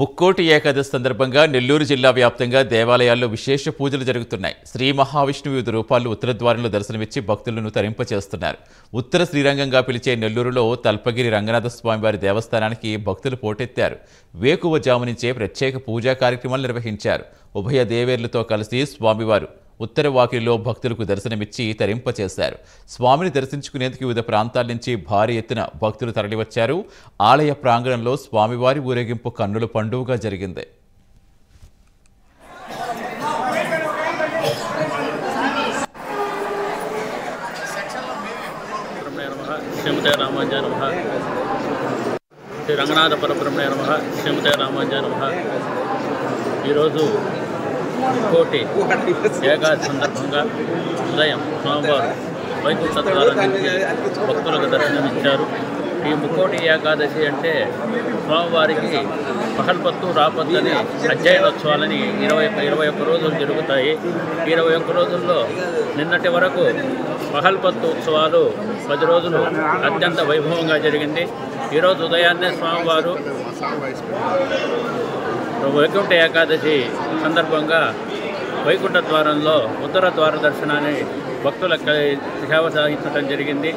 ముక్కోటి ఏకాదశి సందర్భంగా నెల్లూరు జిల్లా వ్యాప్తంగా దేవాలయాల్లో విశేష పూజలు జరుగుతున్నాయి. శ్రీ మహావిష్ణువు వివిధ రూపాల్లో ఉత్తర ద్వారంలో దర్శనమిచ్చి భక్తులను తరింపచేస్తున్నారు. ఉత్తర శ్రీరంగంగా పిలిచే నెల్లూరులో తల్పగిరి రంగనాథ స్వామివారి దేవస్థానానికి భక్తులు పోటెత్తారు. వేకువజాము నుంచే ప్రత్యేక పూజా కార్యక్రమాలు నిర్వహించారు. ఉభయ దేవేర్లతో కలిసి స్వామివారు ఉత్తర వాకిలిలో భక్తులకు దర్శనమిచ్చి తరింపచేశారు. స్వామిని దర్శించుకునేందుకు వివిధ ప్రాంతాల నుంచి భారీ ఎత్తున భక్తులు తరలివచ్చారు. ఆలయ ప్రాంగణంలో స్వామివారి ఊరేగింపు కన్నుల పండుగగా జరిగింది. శ్రీమతే రామానుజాయ నమః. శ్రీ రంగనాథ పరబ్రహ్మణే నమః. శ్రీమతే రామానుజాయ నమః. ఈరోజు ముక్కోటి ఏకాదశి సందర్భంగా ఉదయం స్వామివారు వైకుంఠ ద్వారం నుంచి భక్తులకు దర్శనమిచ్చారు. ఈ ముక్కోటి ఏకాదశి అంటే స్వామివారికి పహల్పత్తు రాపత్తు అని అధ్యయనోత్సవాలని 21 రోజులు జరుగుతాయి. 21 రోజుల్లో నిన్నటి వరకు పహల్పత్తు ఉత్సవాలు 10 రోజులు అత్యంత వైభవంగా జరిగింది. ఈరోజు ఉదయాన్నే స్వామివారు వైకుంఠ ఏకాదశి సందర్భంగా వైకుంఠ ద్వారంలో ఉత్తర ద్వార దర్శనాన్ని భక్తులకు సేవ సాగించడం జరిగింది.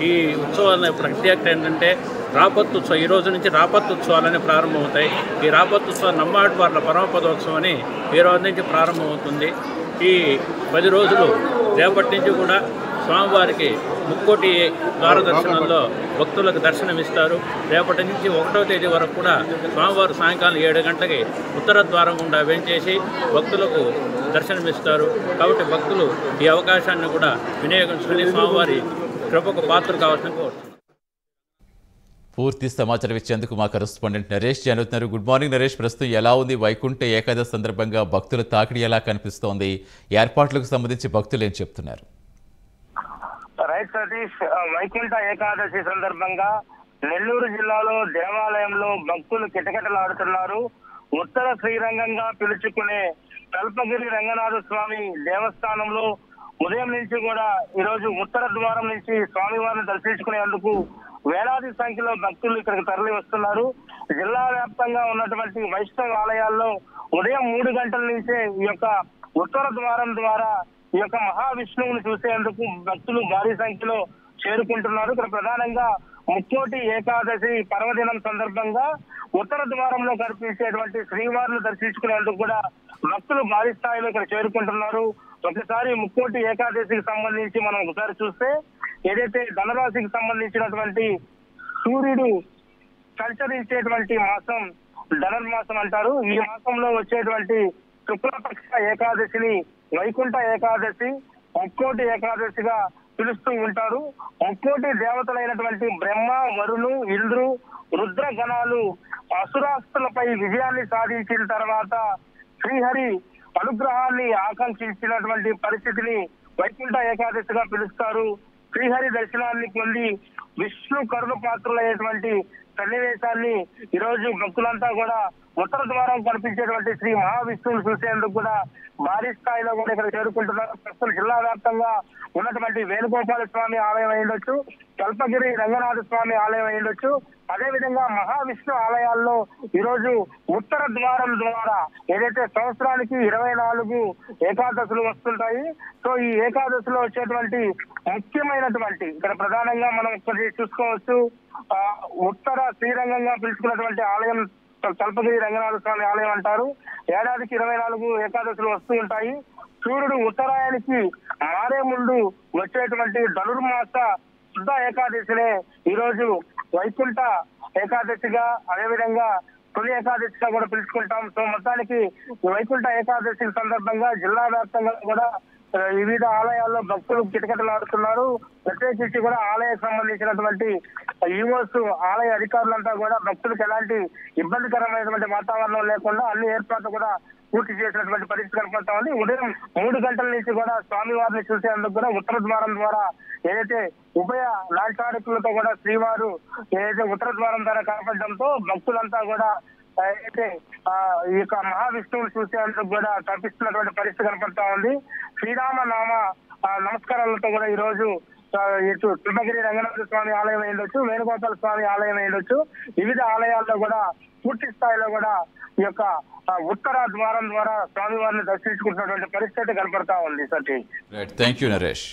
ఈ ఉత్సవాల ప్రత్యేకత ఏంటంటే రాపత్తు ఉత్సవం. ఈ రోజు నుంచి రాపత్తు ఉత్సవాలని ప్రారంభమవుతాయి. ఈ రాపత్తు ఉత్సవం నమ్మాటివార్ల పరమపదోత్సవం అని ఈ రోజు నుంచి ప్రారంభమవుతుంది. ఈ 10 రోజులు రేపటి నుంచి కూడా స్వామివారికి ముక్కోటి ద్వార దర్శనంలో భక్తులకు దర్శనమిస్తారు. రేపటి నుంచి 1వ తేదీ వరకు కూడా స్వామివారు సాయంకాలం 7 గంటలకి ఉత్తర ద్వారం గుండా వేంచేసి భక్తులకు దర్శనమిస్తారు. కాబట్టి భక్తులు ఈ అవకాశాన్ని కూడా వినియోగించుకుని స్వామివారి కృపకు పాత్ర కావాల్సిన కోరుతున్నారు. పూర్తి సమాచారం ఇచ్చేందుకు మా కరెస్పాండెంట్ నరేష్ జానుతున్నారు. Good morning Naresh. ప్రస్తుతం ఎలా ఉంది వైకుంఠ ఏకాదశి సందర్భంగా భక్తుల తాకిడి ఎలా కనిపిస్తోంది? ఏర్పాట్లకు సంబంధించి భక్తులు ఏం చెప్తున్నారు? రైట్ సతీష్, వైకుంఠ ఏకాదశి సందర్భంగా నెల్లూరు జిల్లాలో దేవాలయంలో భక్తులు కిటకిటలాడుతున్నారు. ఉత్తర శ్రీరంగంగా పిలుచుకునే తల్పగిరి రంగనాథ స్వామి దేవస్థానంలో ఉదయం నుంచి కూడా ఈరోజు ఉత్తర ద్వారం నుంచి స్వామివారిని దర్శించుకునేందుకు వేలాది సంఖ్యలో భక్తులు ఇక్కడికి తరలి వస్తున్నారు. జిల్లా వ్యాప్తంగా ఉన్నటువంటి వైష్ణవ ఆలయాల్లో ఉదయం 3 గంటల నుంచే ఈ యొక్క ఉత్తర ద్వారం ద్వారా ఈ యొక్క మహావిష్ణువుని చూసేందుకు భక్తులు భారీ సంఖ్యలో చేరుకుంటున్నారు. ఇక్కడ ప్రధానంగా ముక్కోటి ఏకాదశి పర్వదినం సందర్భంగా ఉత్తర ద్వారంలో కనిపించేటువంటి శ్రీవారిని దర్శించుకునేందుకు కూడా భక్తులు భారీ స్థాయిలో ఇక్కడ చేరుకుంటున్నారు. ఒకసారి ముక్కోటి ఏకాదశికి సంబంధించి మనం ఒకసారి చూస్తే ఏదైతే ధనరాశికి సంబంధించినటువంటి సూర్యుడు సంచరించేటువంటి మాసం ధనుర్మాసం అంటారు. ఈ మాసంలో వచ్చేటువంటి శుక్లపక్ష ఏకాదశిని వైకుంఠ ఏకాదశి, ముక్కోటి ఏకాదశిగా పిలుస్తూ ఉంటారు. ముక్కోటి దేవతలైనటువంటి బ్రహ్మ, వరుణు, ఇంద్రు, రుద్ర గణాలు అసురాస్తులపై విజయాన్ని సాధించిన తర్వాత శ్రీహరి అనుగ్రహాన్ని ఆకాంక్షించినటువంటి పరిస్థితిని వైకుంఠ ఏకాదశిగా పిలుస్తారు. శ్రీహరి దర్శనాన్ని పొంది విష్ణు కరుణ పాత్రులైనటువంటి సన్నివేశాన్ని ఈరోజు భక్తులంతా కూడా ఉత్తర ద్వారం కనిపించేటువంటి శ్రీ మహావిష్ణువుని చూసేందుకు కూడా భారీ స్థాయిలో కూడా ఇక్కడ చేరుకుంటున్నారు. ప్రస్తుతం జిల్లా వ్యాప్తంగా ఉన్నటువంటి వేణుగోపాల స్వామి ఆలయం అయ్యుండొచ్చు, కల్పగిరి రంగనాథ స్వామి ఆలయం అయ్యుండొచ్చు, అదేవిధంగా మహావిష్ణు ఆలయాల్లో ఈరోజు ఉత్తర ద్వారం ద్వారా ఏదైతే సంవత్సరానికి 24 ఏకాదశులు వస్తుంటాయి. సో ఈ ఏకాదశిలో వచ్చేటువంటి ముఖ్యమైనటువంటి ఇక్కడ ప్రధానంగా మనం ఇక్కడ చూసుకోవచ్చు, ఉత్తర శ్రీరంగంగా పిలుచుకున్నటువంటి ఆలయం కల్పగిరి రంగనాథ స్వామి ఆలయం అంటారు. ఏడాదికి 24 ఏకాదశులు వస్తూ ఉంటాయి. సూర్యుడు ఉత్తరాయణానికి మారే ముందు వచ్చేటువంటి ధనుర్మాస శుద్ధ ఏకాదశినే ఈరోజు వైకుంఠ ఏకాదశిగా, అదేవిధంగా తొలి ఏకాదశిగా కూడా పిలుచుకుంటాం. సో మొత్తానికి వైకుంఠ ఏకాదశి సందర్భంగా జిల్లా వ్యాప్తంగా కూడా వివిధ ఆలయాల్లో భక్తులు కిటకిటలాడుతున్నారు. ప్రత్యేకించి కూడా ఆలయానికి సంబంధించినటువంటి ఈవోస్, ఆలయ అధికారులంతా కూడా భక్తులకు ఎలాంటి ఇబ్బందికరమైనటువంటి వాతావరణం లేకుండా అన్ని ఏర్పాట్లు కూడా పూర్తి చేసినటువంటి పరిస్థితి కనపడతా ఉంది. ఉదయం 3 గంటల నుంచి కూడా స్వామివారిని చూసేందుకు కూడా ఉత్తర ద్వారం ద్వారా ఏదైతే ఉభయ లాంఛానికులతో కూడా శ్రీవారు ఏదైతే ఉత్తర ద్వారం ద్వారా కనపడడంతో భక్తులంతా కూడా అయితే ఈ యొక్క మహావిష్ణువుని చూసేందుకు కూడా తప్పిస్తున్నటువంటి పరిస్థితి కనపడతా ఉంది. శ్రీరామ నామ నమస్కారాలతో కూడా ఈ రోజు ఇటు కృష్ణగిరి రంగనాథ స్వామి ఆలయం అయ్యుండొచ్చు, వేణుగోపాల స్వామి ఆలయం అయ్యుండొచ్చు. వివిధ ఆలయాల్లో కూడా పూర్తి స్థాయిలో కూడా ఈ యొక్క ఉత్తర ద్వారం ద్వారా స్వామివారిని దర్శించుకుంటున్నటువంటి పరిస్థితి కనపడతా ఉంది. సతీష్. Thank you Naresh.